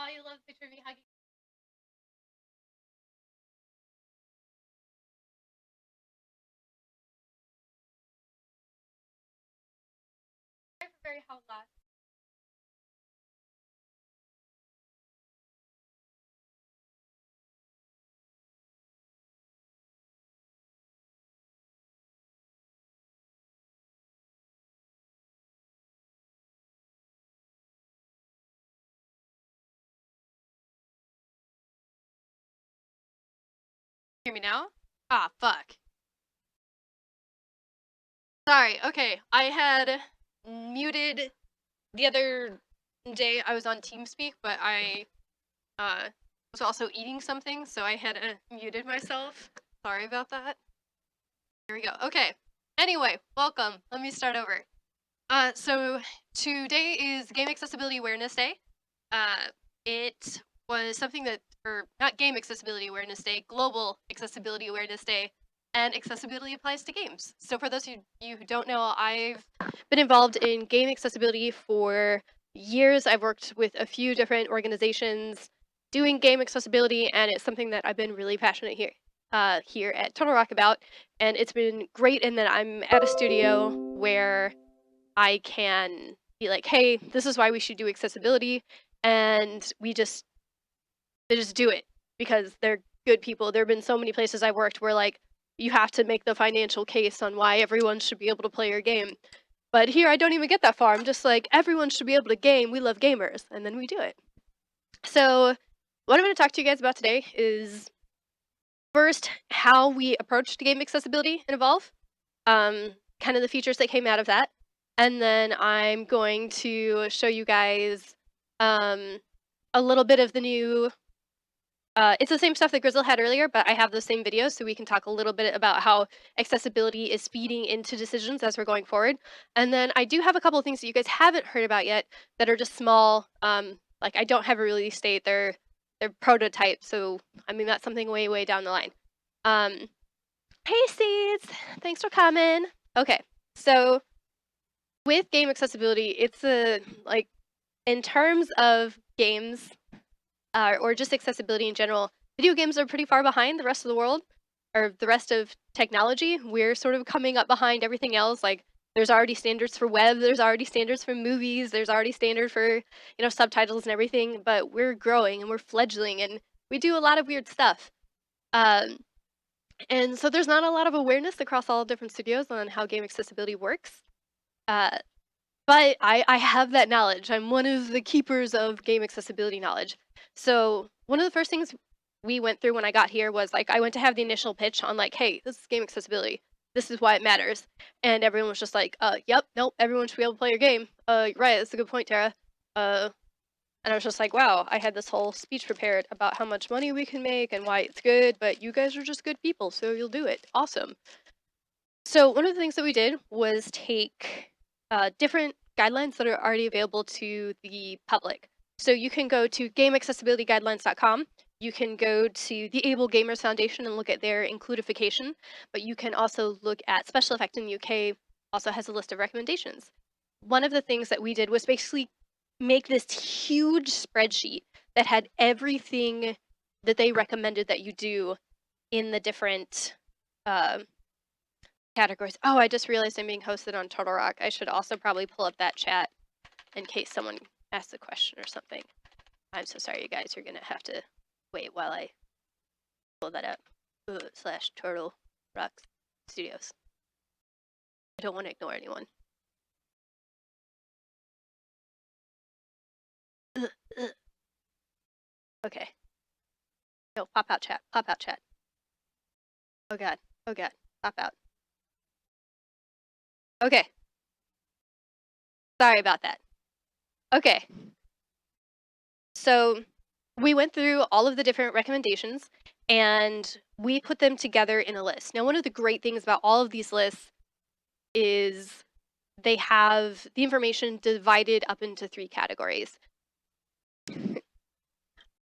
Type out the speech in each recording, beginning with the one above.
Oh, you love the picture of me hugging. Sorry for very how loud. Hear me now? Ah, fuck. Sorry, okay. I had muted the other day. I was on TeamSpeak, but I was also eating something, so I had muted myself. Sorry about that. Here we go. Okay. Anyway, welcome. Let me start over. So today is Game Accessibility Awareness Day. It was something that, or not Game Accessibility Awareness Day, Global Accessibility Awareness Day, and accessibility applies to games. So for those of you who don't know, I've been involved in game accessibility for years. I've worked with a few different organizations doing game accessibility, and it's something that I've been really passionate here at Turtle Rock about. And it's been great in that I'm at a studio where I can be like, hey, this is why we should do accessibility, and they just do it because they're good people. There have been so many places I've worked where like you have to make the financial case on why everyone should be able to play your game. But here I don't even get that far. I'm just like, everyone should be able to game. We love gamers, and then we do it. So what I'm going to talk to you guys about today is first how we approached game accessibility in Evolve, kind of the features that came out of that. And then I'm going to show you guys a little bit of the new, it's the same stuff that Grizzle had earlier, but I have the same videos, so we can talk a little bit about how accessibility is feeding into decisions as we're going forward. And then I do have a couple of things that you guys haven't heard about yet that are just small, like I don't have a release date, they're prototypes, so I mean that's something way, way down the line. Hey Seeds, thanks for coming. Okay, so with game accessibility, it's like in terms of games or just accessibility in general, video games are pretty far behind the rest of the world or the rest of technology. We're sort of coming up behind everything else. Like there's already standards for web, there's already standards for movies, there's already standard for, subtitles and everything, but we're growing and we're fledgling and we do a lot of weird stuff. And so there's not a lot of awareness across all different studios on how game accessibility works. But I have that knowledge. I'm one of the keepers of game accessibility knowledge. So one of the first things we went through when I got here was like, I went to have the initial pitch on like, hey, this is game accessibility. This is why it matters. And everyone was just like, yep, nope, everyone should be able to play your game. Right, that's a good point, Tara. And I was just like, wow, I had this whole speech prepared about how much money we can make and why it's good, but you guys are just good people, so you'll do it. Awesome. So one of the things that we did was take different guidelines that are already available to the public. So you can go to gameaccessibilityguidelines.com. You can go to the Able Gamers Foundation and look at their includification, but you can also look at Special Effect in the UK, also has a list of recommendations. One of the things that we did was basically make this huge spreadsheet that had everything that they recommended that you do in the different categories. Oh, I just realized I'm being hosted on Turtle Rock. I should also probably pull up that chat in case someone asks a question or something. I'm so sorry, you guys. You're going to have to wait while I pull that up. / Turtle Rock Studios. I don't want to ignore anyone. Okay. No, pop out chat. Pop out chat. Oh god. Oh god. Pop out. Okay. Sorry about that. Okay. So we went through all of the different recommendations and we put them together in a list. Now, one of the great things about all of these lists is they have the information divided up into 3 categories.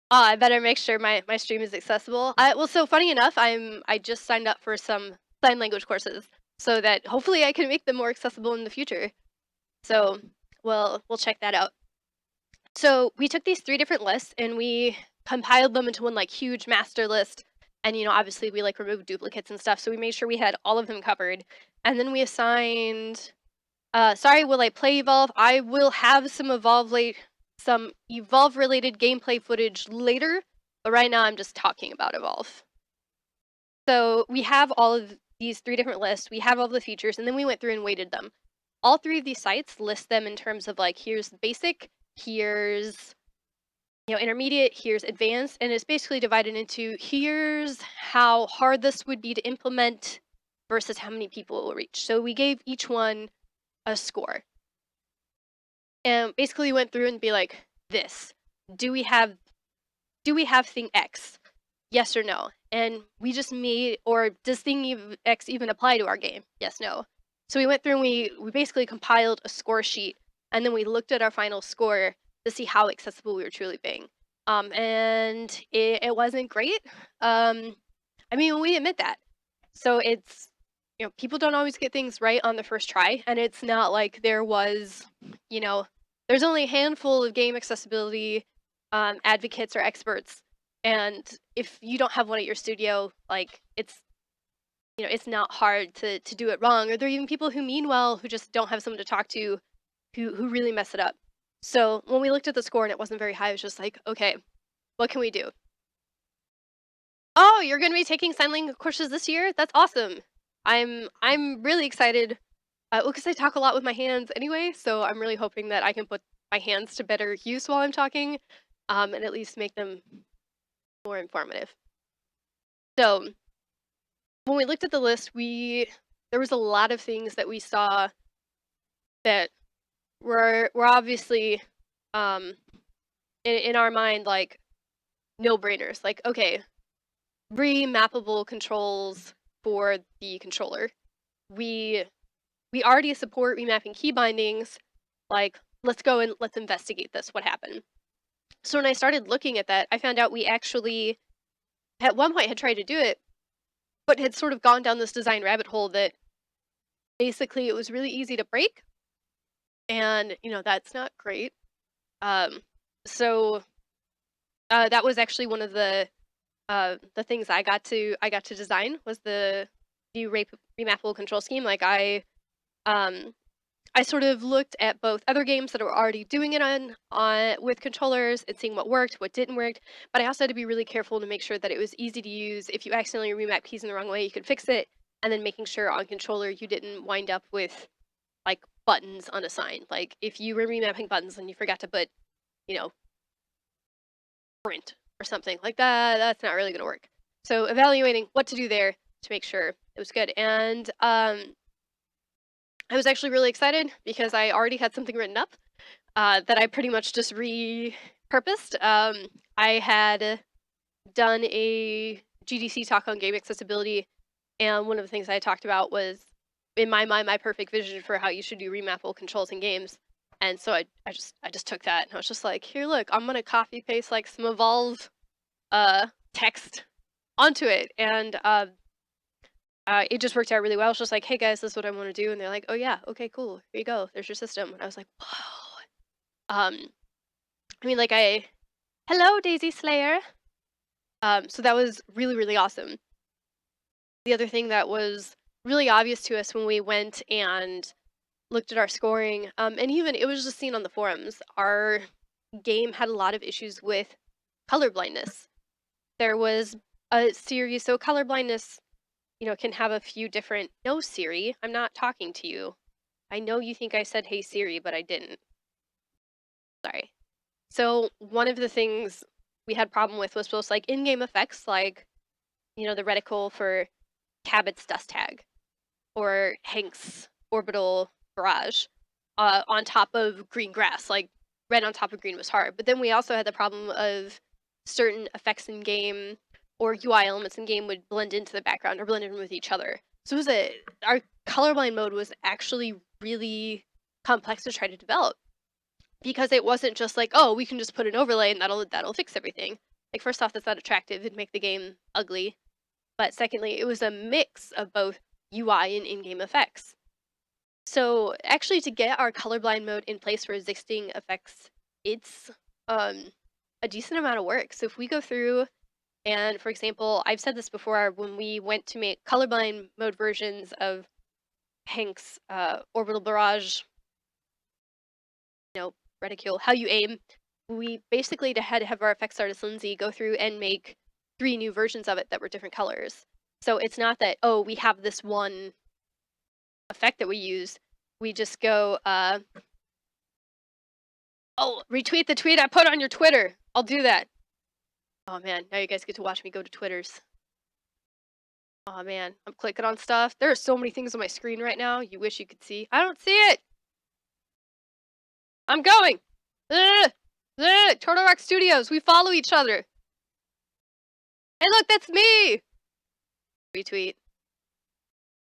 I better make sure my stream is accessible. Well, so funny enough, I just signed up for some sign language courses so that hopefully I can make them more accessible in the future. So we'll check that out. So we took these 3 different lists and we compiled them into one like huge master list. And obviously we like removed duplicates and stuff. So we made sure we had all of them covered. And then we assigned. Sorry, will I play Evolve? I will have some some Evolve related gameplay footage later. But right now I'm just talking about Evolve. So we have all of these 3 different lists. We have all the features, and then we went through and weighted them. All 3 of these sites list them in terms of like, here's basic, here's intermediate, here's advanced, and it's basically divided into here's how hard this would be to implement versus how many people it will reach. So we gave each one a score. And basically went through and be like, this. Do we have thing X? Yes or no? And we just made, or does thing X even apply to our game? Yes, no. So we went through and we basically compiled a score sheet, and then we looked at our final score to see how accessible we were truly being. And it wasn't great. I mean, we admit that. So it's, people don't always get things right on the first try, and it's not like there was, there's only a handful of game accessibility advocates or experts, and if you don't have one at your studio, like it's not hard to do it wrong, or there are even people who mean well who just don't have someone to talk to who really mess it up. So when we looked at the score and it wasn't very high, I was just like, okay, what can we do? Oh, you're going to be taking sign language courses this year? That's awesome. I'm really excited. Because I talk a lot with my hands anyway, so I'm really hoping that I can put my hands to better use while I'm talking, and at least make them more informative. So when we looked at the list, there was a lot of things that we saw that were obviously in our mind like no-brainers. Like, okay, remappable controls for the controller. We already support remapping key bindings. Like, let's go and let's investigate this. What happened? So when I started looking at that, I found out we actually at one point had tried to do it, but had sort of gone down this design rabbit hole that basically it was really easy to break, and that's not great. So that was actually one of the things I got to design was the new remappable control scheme. Like I sort of looked at both other games that were already doing it on with controllers and seeing what worked, what didn't work. But I also had to be really careful to make sure that it was easy to use. If you accidentally remap keys in the wrong way, you could fix it. And then making sure on controller you didn't wind up with like buttons unassigned. Like if you were remapping buttons and you forgot to put, print or something like that, that's not really going to work. So evaluating what to do there to make sure it was good. And I was actually really excited because I already had something written up that I pretty much just repurposed. I had done a GDC talk on game accessibility, and one of the things I talked about was, in my mind, my perfect vision for how you should do remappable controls in games. And so I just took that and I was just like, here, look, I'm gonna copy paste like some Evolve text onto it, and it just worked out really well. It's just like, hey guys, this is what I want to do, and they're like, oh yeah, okay, cool, here you go, there's your system. And I was like, whoa. I mean, like hello Daisy Slayer. So that was really, really awesome. The other thing that was really obvious to us when we went and looked at our scoring, and even it was just seen on the forums, our game had a lot of issues with color blindness. There was a series, so color blindness, can have a few different, no Siri, I'm not talking to you. I know you think I said, hey Siri, but I didn't. Sorry. So one of the things we had problem with was both like in-game effects, like, the reticle for Cabot's dust tag or Hank's orbital barrage on top of green grass. Like red on top of green was hard. But then we also had the problem of certain effects in game or UI elements in game would blend into the background or blend in with each other. So our colorblind mode was actually really complex to try to develop, because it wasn't just like, oh, we can just put an overlay and that'll fix everything. Like, first off, that's not attractive. It'd make the game ugly. But secondly, it was a mix of both UI and in-game effects. So actually, to get our colorblind mode in place for existing effects, it's a decent amount of work. So if we go through and, for example, I've said this before when we went to make colorblind mode versions of Hank's orbital barrage, reticule, how you aim, we basically had to have our effects artist Lindsay go through and make 3 new versions of it that were different colors. So it's not that, oh, we have this one effect that we use. We just go, oh, retweet the tweet I put on your Twitter. I'll do that. Oh man, now you guys get to watch me go to Twitters. Oh man, I'm clicking on stuff. There are so many things on my screen right now you wish you could see. I don't see it! I'm going! Turtle Rock Studios, we follow each other! Hey look, that's me! Retweet.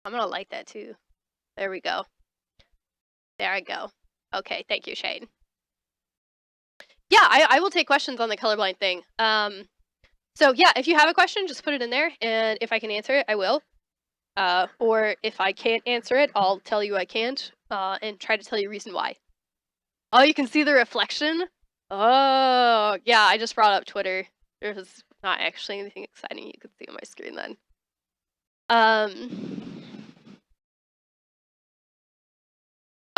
I'm gonna like that too. There we go. There I go. Okay, thank you, Shane. Yeah, I will take questions on the colorblind thing. So yeah, if you have a question, just put it in there, and if I can answer it, I will. Or if I can't answer it, I'll tell you I can't, and try to tell you a reason why. Oh, you can see the reflection? Oh, yeah, I just brought up Twitter. There's not actually anything exciting you can see on my screen then.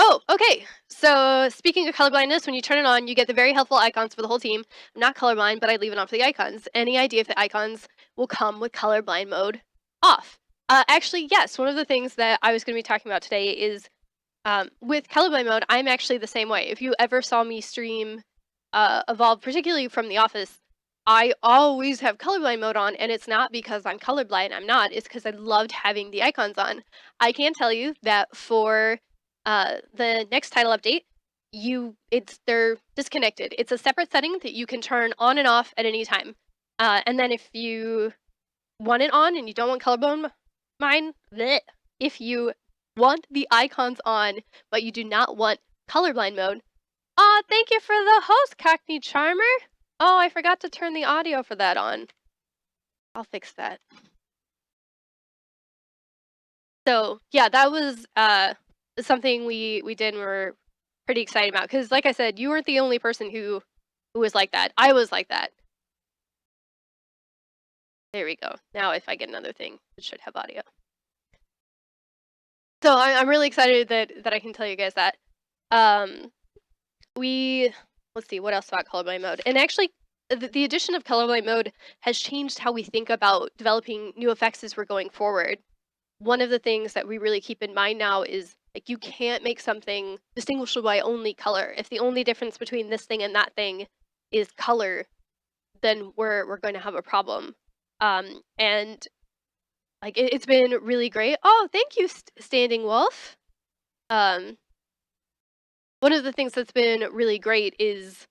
Oh, okay. So speaking of colorblindness, when you turn it on, you get the very helpful icons for the whole team. I'm not colorblind, but I leave it on for the icons. Any idea if the icons will come with colorblind mode off? Actually, yes. One of the things that I was going to be talking about today is with colorblind mode, I'm actually the same way. If you ever saw me stream Evolve, particularly from the office, I always have colorblind mode on, and it's not because I'm colorblind. I'm not. It's because I loved having the icons on. I can tell you that for the next title update, they're disconnected. It's a separate setting that you can turn on and off at any time. And then if you want it on and you don't want colorblind, if you want the icons on but you do not want colorblind mode, thank you for the host, Cockney Charmer. Oh, I forgot to turn the audio for that on. I'll fix that. So yeah, that was something we did and we're pretty excited about, because like I said, you weren't the only person who was like that. I was like that. There we go. Now if I get another thing, it should have audio. So I'm really excited that I can tell you guys that. Let's see, what else about colorblind mode? And actually, the addition of colorblind mode has changed how we think about developing new effects as we're going forward. One of the things that we really keep in mind now is, like, you can't make something distinguishable by only color. If the only difference between this thing and that thing is color, then we're going to have a problem. And like it's been really great. Oh, thank you, Standing Wolf. One of the things that's been really great is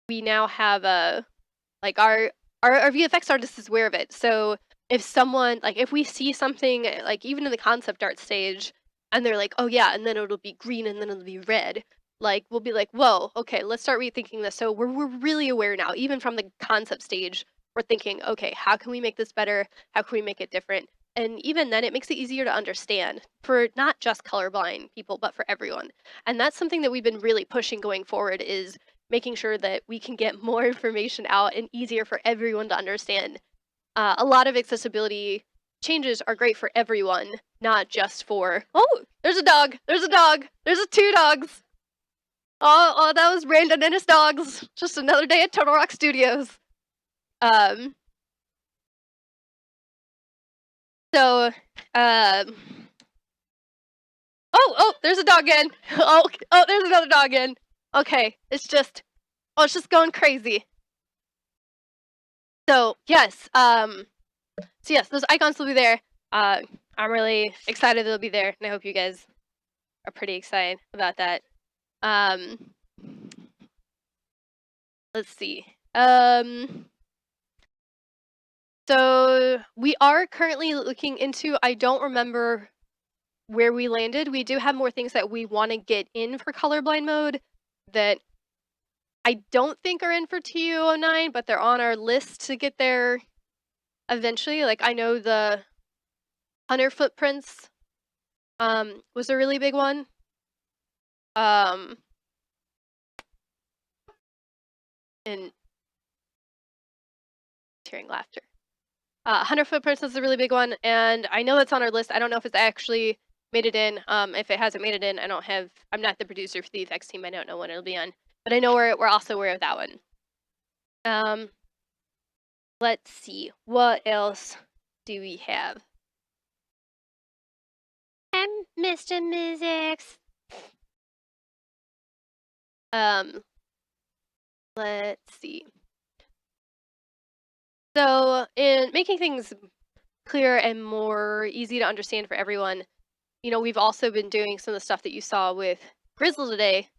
we now have like our VFX artist is aware of it. So if someone, like, if we see something, like even in the concept art stage, and they're like, oh yeah, and then it'll be green and then it'll be red, like we'll be like, whoa, okay, let's start rethinking this. So we're really aware now, even from the concept stage, we're thinking, okay, how can we make this better? How can we make it different? And even then, it makes it easier to understand for not just colorblind people, but for everyone. And that's something that we've been really pushing going forward, is making sure that we can get more information out and easier for everyone to understand. A lot of accessibility changes are great for everyone, not just for, oh, there's a dog, there's a dog, there's 2 dogs. Oh, that was Brandon and his dogs. Just another day at Turtle Rock Studios. So, oh, there's a dog again. Oh, there's another dog again. Okay, it's just going crazy. So yes, those icons will be there. I'm really excited they'll be there, and I hope you guys are pretty excited about that. Let's see. So we are currently looking into, I don't remember where we landed. We do have more things that we want to get in for colorblind mode that I don't think are in for TU09, but they're on our list to get there eventually. Like, I know the hunter footprints was a really big one. and hearing laughter. 100 footprints is a really big one, and I know that's on our list. I don't know if it's actually made it in. If it hasn't made it in, I'm not the producer for the effects team. I don't know when it'll be on, but I know we're also aware of that one. Let's see, what else do we have? And Mr. Musics. Let's see. So in making things clear and more easy to understand for everyone, you know, we've also been doing some of the stuff that you saw with Grizzle today.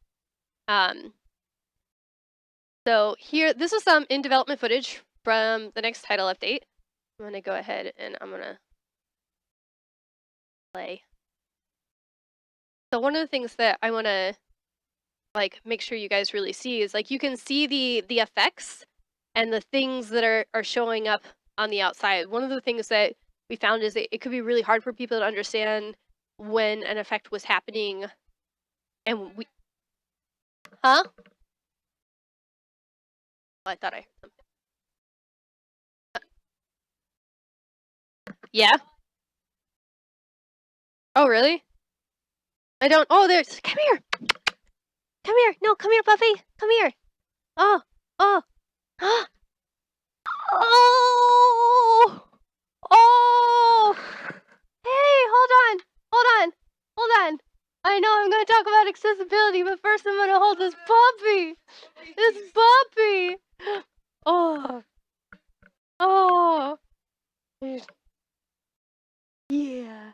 So here, this is some in development footage from the next title update. I'm gonna go ahead and I'm gonna play. So one of the things that I wanna like make sure you guys really see is like you can see the effects and the things that are showing up on the outside. One of the things that we found is that it could be really hard for people to understand when an effect was happening, and we, huh? Oh, I thought I heard something. Yeah. Oh, really? I don't. Oh, there's. Come here. Come here. No, come here, Buffy. Come here. Oh. Oh. Oh. Oh. Hey, hold on. Hold on. Hold on. I know I'm going to talk about accessibility, but first I'm going to hold this puppy. This puppy. Oh. Oh. Yeah.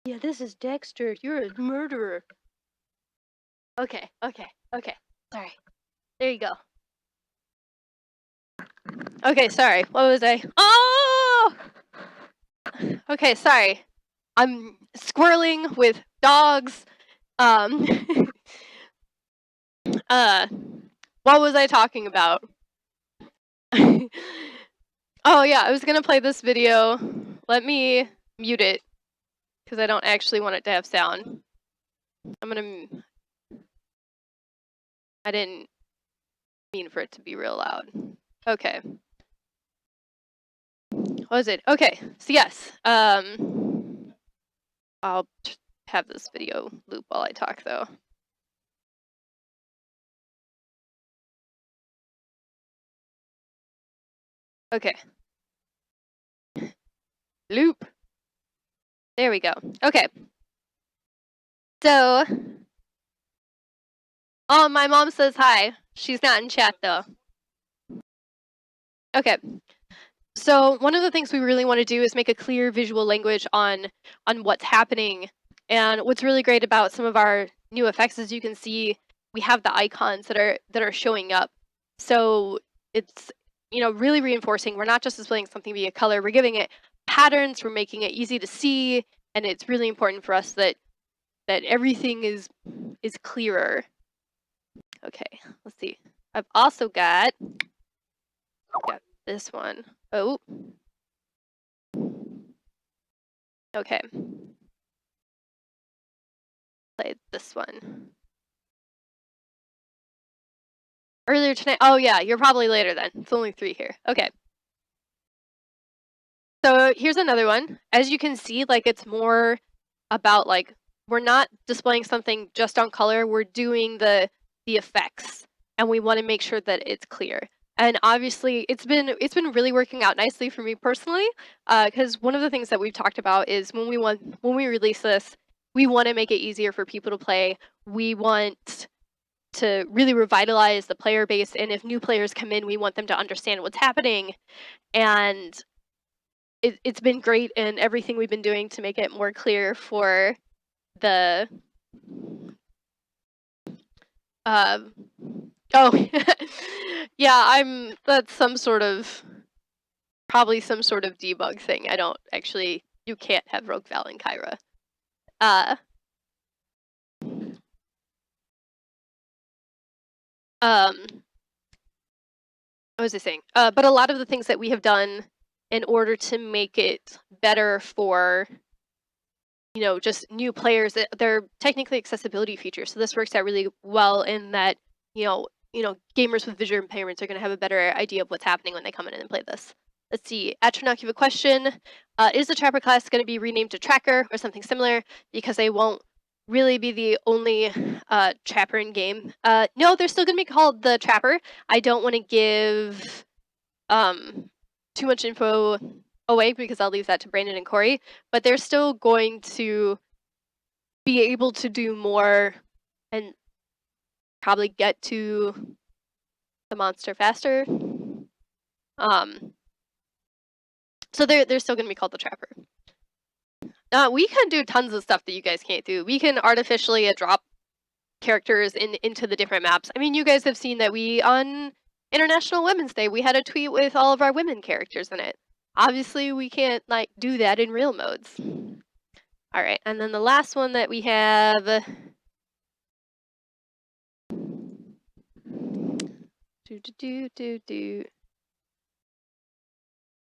Yeah, this is Dexter. You're a murderer. Okay. Sorry. There you go. Okay, sorry. What was I? Oh! Okay, sorry. I'm squirreling with dogs. What was I talking about? Oh yeah, I was gonna play this video. Let me mute it because I don't actually want it to have sound. I didn't mean for it to be real loud. Okay. What was it? Okay, so yes. I'll have this video loop while I talk though. Okay. Loop. There we go. Okay. So, oh, my mom says hi. She's not in chat though. Okay. So one of the things we really want to do is make a clear visual language on what's happening. And what's really great about some of our new effects is you can see we have the icons that are showing up. So it's, you know, really reinforcing. We're not just displaying something via color. We're giving it patterns. We're making it easy to see, and it's really important for us that everything is clearer. Okay, let's see. I've also got this one. Oh. Okay. Play this one. Earlier tonight. Oh yeah, you're probably later then. It's only 3 here. Okay. So here's another one. As you can see, like it's more about like we're not displaying something just on color. We're doing the effects, and we want to make sure that it's clear. And obviously, it's been really working out nicely for me personally, because one of the things that we've talked about is when we release this, we want to make it easier for people to play. We want to really revitalize the player base, and if new players come in, we want them to understand what's happening. And it's been great in everything we've been doing to make it more clear for the oh yeah, that's probably some sort of debug thing. I don't actually, you can't have Rogue Val and Kyra. What was I saying? But a lot of the things that we have done in order to make it better for, you know, just new players, they're technically accessibility features. So this works out really well in that, you know, gamers with vision impairments are going to have a better idea of what's happening when they come in and play this. Let's see. Atronach, you have a question. Is the Trapper class going to be renamed to Tracker or something similar? Because they won't really be the only Trapper in game. No, they're still going to be called the Trapper. I don't want to give too much info away because I'll leave that to Brandon and Corey. But they're still going to be able to do more and probably get to the monster faster. So they're still going to be called the Trapper. We can do tons of stuff that you guys can't do. We can artificially drop characters into the different maps. I mean, you guys have seen that on International Women's Day, we had a tweet with all of our women characters in it. Obviously, we can't do that in real modes. All right, and then the last one that we have.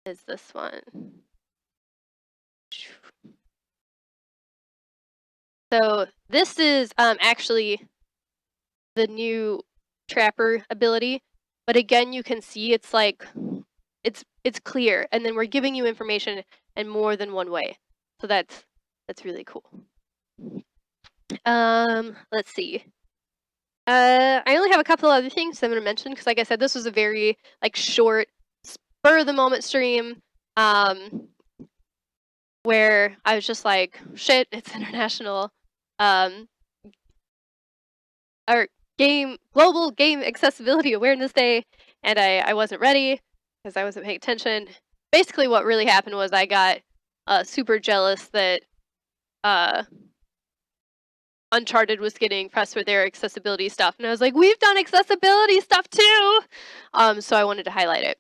Is this one. So this is actually the new Trapper ability, but again, you can see it's it's clear, and then we're giving you information in more than one way. So that's really cool. Let's see. I only have a couple other things I'm going to mention because, like I said, this was a very short, spur of the moment stream, where I was just like, shit, it's International, or Global Game Accessibility Awareness Day, and I wasn't ready because I wasn't paying attention. Basically, what really happened was I got super jealous that Uncharted was getting pressed with their accessibility stuff, and I was like, we've done accessibility stuff too! So I wanted to highlight it.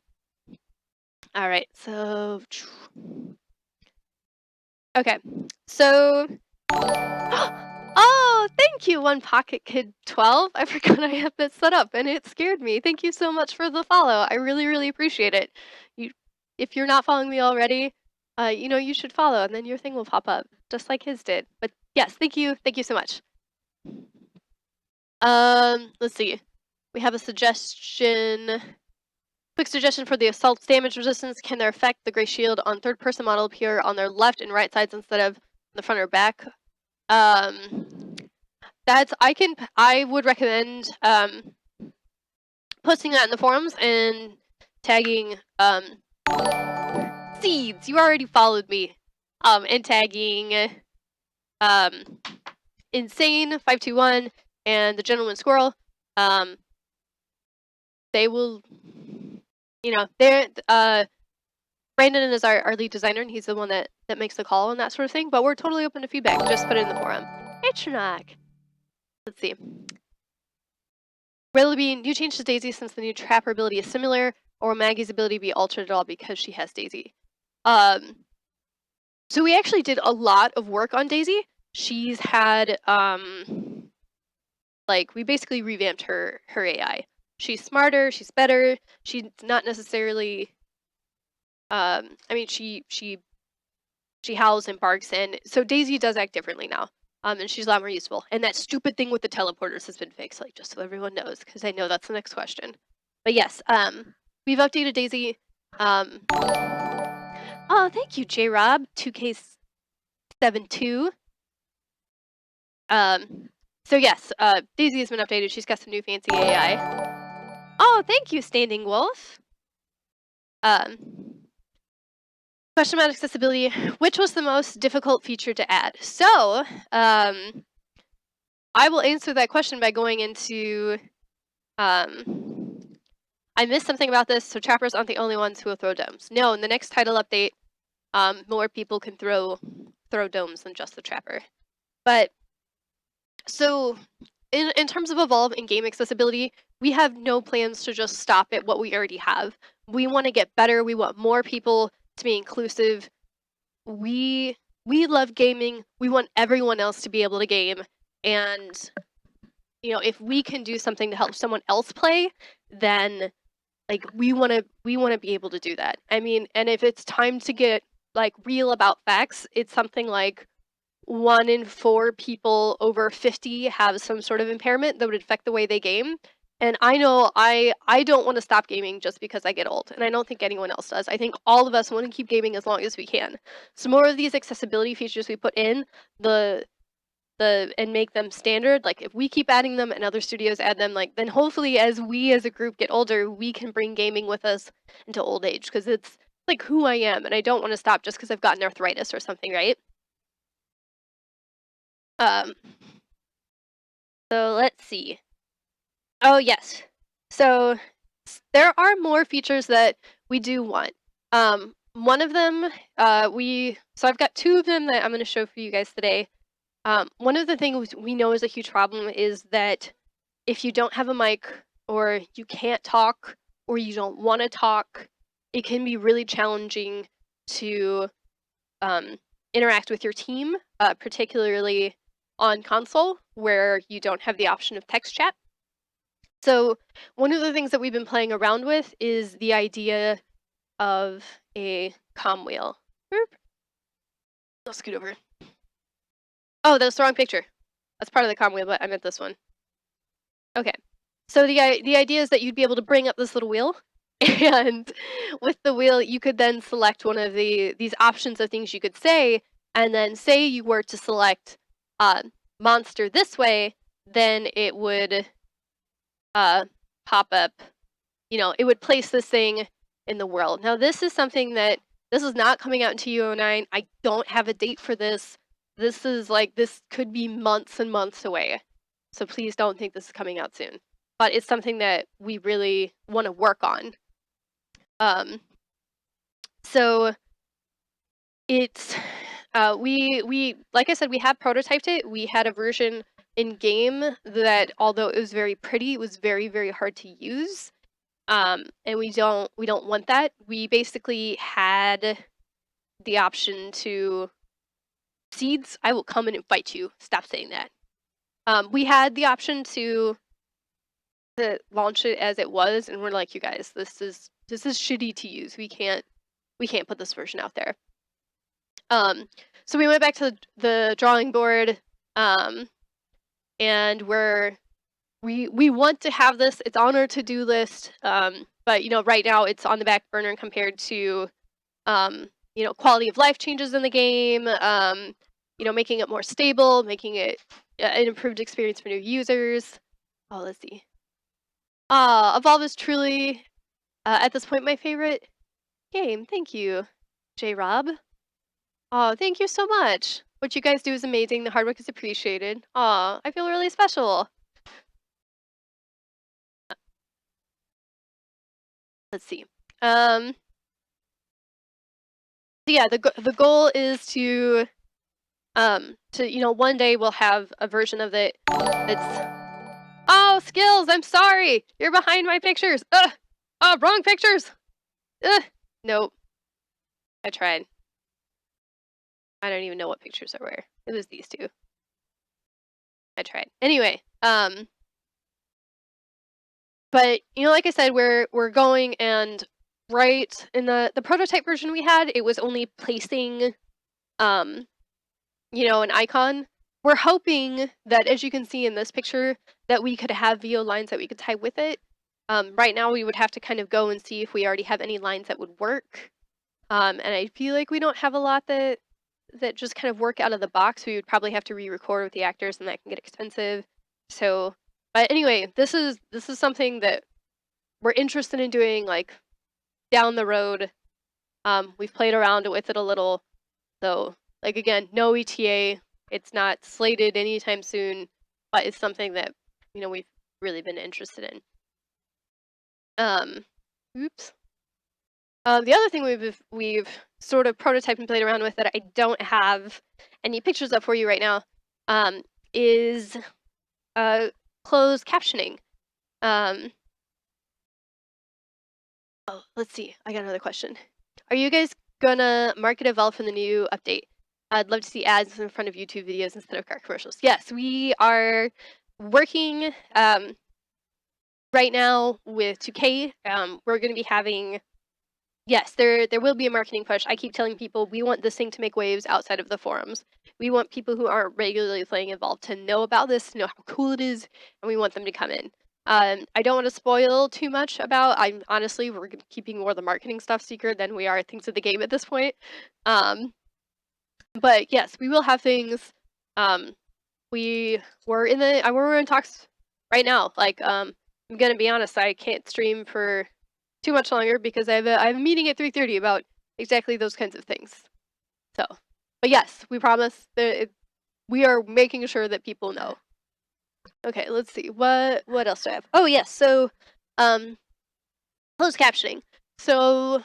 All right, so... Okay, so... Oh, thank you, One Pocket Kid 12. I forgot I have it set up, and it scared me. Thank you so much for the follow. I really, really appreciate it. If you're not following me already, you should follow, and then your thing will pop up, just like his did. But yes, thank you so much. Let's see. We have a suggestion. Quick suggestion for the assault's damage resistance. Can their effect, the gray shield on third-person model, appear on their left and right sides instead of the front or back? I would recommend posting that in the forums and tagging Seeds. You already followed me. And tagging Insane521 and the Gentleman Squirrel. They will, they're Brandon is our lead designer, and he's the one that makes the call and that sort of thing. But we're totally open to feedback. Just put it in the forum. Hey, Tranok. Let's see. Willoughby, you changed to Daisy since the new Trapper ability is similar, or will Maggie's ability be altered at all because she has Daisy? So we actually did a lot of work on Daisy. She's had we basically revamped her AI. She's smarter, she's better, she's not necessarily I mean she howls and barks, and so Daisy does act differently now. And she's a lot more useful. And that stupid thing with the teleporters has been fixed, just so everyone knows, because I know that's the next question. But yes, we've updated Daisy. Oh, thank you, J-Rob, 2K72. So yes, Daisy has been updated. She's got some new fancy AI. Oh, thank you, Standing Wolf. Question about accessibility. Which was the most difficult feature to add? So, I will answer that question by going into... I missed something about this, so trappers aren't the only ones who will throw domes. No, in the next title update, more people can throw domes than just the trapper. But, so, in terms of Evolve and game accessibility, we have no plans to just stop at what we already have. We want to get better. We want more people to be inclusive. We love gaming. We want everyone else to be able to game. And, if we can do something to help someone else play, then we want to be able to do that. I mean, and if it's time to get real about facts, it's something like 1 in 4 people over 50 have some sort of impairment that would affect the way they game. And I know I don't want to stop gaming just because I get old, and I don't think anyone else does. I think all of us want to keep gaming as long as we can. So more of these accessibility features we put in, and make them standard, like if we keep adding them and other studios add them, like then hopefully as we as a group get older, we can bring gaming with us into old age, because it's like who I am, and I don't want to stop just because I've gotten arthritis or something, right? So let's see. Oh yes. So there are more features that we do want. One of them, so I've got two of them that I'm going to show for you guys today. One of the things we know is a huge problem is that if you don't have a mic, or you can't talk, or you don't want to talk, it can be really challenging to interact with your team, particularly on console where you don't have the option of text chat. So one of the things that we've been playing around with is the idea of a comm wheel. I'll scoot over. Oh, that's the wrong picture. That's part of the comm wheel, but I meant this one. Okay. So the idea is that you'd be able to bring up this little wheel, and with the wheel you could then select one of these options of things you could say, and then say you were to select monster this way, then it would pop up, it would place this thing in the world. Now this is something that, this is not coming out in TU09. I don't have a date for this. This could be months and months away. So please don't think this is coming out soon. But it's something that we really want to work on. So it's, we like I said, we have prototyped it. We had a version in game that, although it was very pretty, it was very, very hard to use. And we don't want that. We basically had the option to seeds. I will come and invite you. Stop saying that. We had the option to launch it as it was, and we're like, you guys, this is shitty to use. We can't put this version out there. So we went back to the drawing board, and we want to have this. It's on our to-do list, but right now it's on the back burner compared to quality of life changes in the game, making it more stable, making it an improved experience for new users. Oh, let's see. Evolve is truly, at this point, my favorite game. Thank you, J-Rob. Oh, thank you so much. What you guys do is amazing. The hard work is appreciated. Aw, I feel really special. Let's see. Yeah, the goal is to one day we'll have a version of it that's, oh, Skills, I'm sorry, you're behind my pictures. Oh, wrong pictures. Nope, I tried. I don't even know what pictures are where. It was these two. I tried. Anyway, but like I said, we're going, and right in the prototype version we had, it was only placing an icon. We're hoping that, as you can see in this picture, that we could have VO lines that we could tie with it. Right now we would have to kind of go and see if we already have any lines that would work. And I feel like we don't have a lot that just kind of work out of the box. We would probably have to re-record with the actors, and that can get expensive. So, but anyway, this is something that we're interested in doing, like, down the road. We've played around with it a little, so, like, again, no ETA. It's not slated anytime soon, but it's something that we've really been interested in. Oops. The other thing we've sort of prototyped and played around with that I don't have any pictures of for you right now, is closed captioning. Oh, let's see. I got another question. Are you guys gonna market Evolve for the new update? I'd love to see ads in front of YouTube videos instead of car commercials. Yes, we are working right now with 2K. We're going to be having, yes, there will be a marketing push. I keep telling people we want this thing to make waves outside of the forums. We want people who aren't regularly playing Evolve to know about this, to know how cool it is, and we want them to come in. I don't want to spoil too much about. Honestly, we're keeping more of the marketing stuff secret than we are things of the game at this point. But yes, we will have things. We're in talks right now. Like, I'm gonna be honest, I can't stream for too much longer because I have a meeting at 3:30 about exactly those kinds of things. So, but yes, we promise that we are making sure that people know. Okay, let's see. What else do I have? Oh yes, so closed captioning. So